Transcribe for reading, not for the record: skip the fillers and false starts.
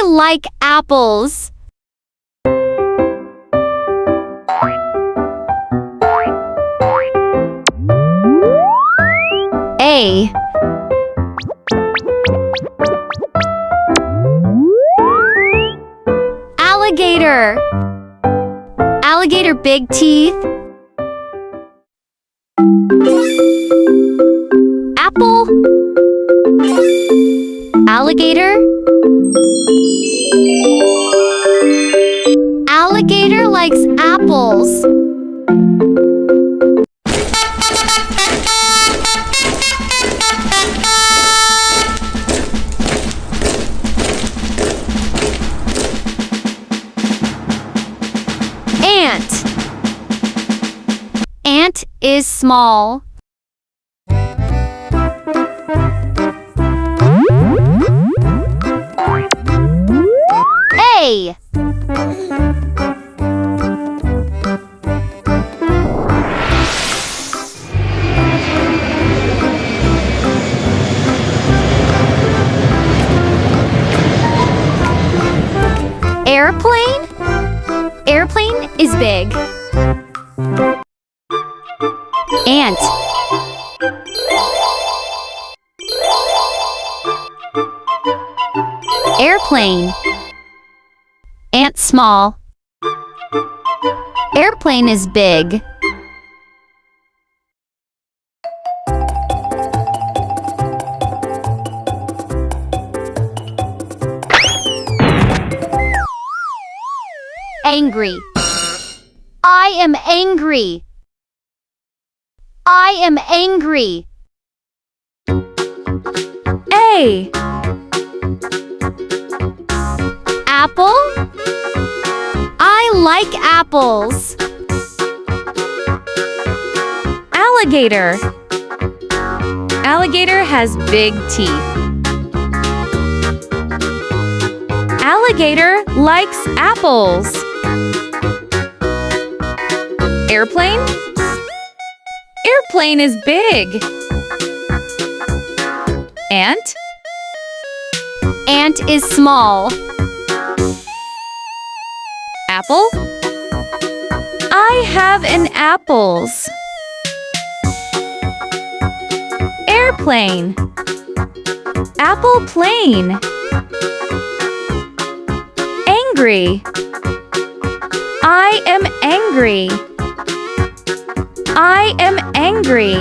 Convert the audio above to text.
I like apples. A. Alligator. Alligator big teeth. Apple. Alligator. Alligator likes apples. Ant. Ant is small. A. Airplane? Airplane is big. Ant. Airplane. Ant small. Airplane is big. Angry. I am angry. I am angry. A. Apple. I like apples. Alligator. Alligator has big teeth. Alligator likes apples. Airplane? Airplane is big. Ant? Ant is small. Apple? I have an apples. Airplane. Apple plane. Angry. I am angry. I am angry.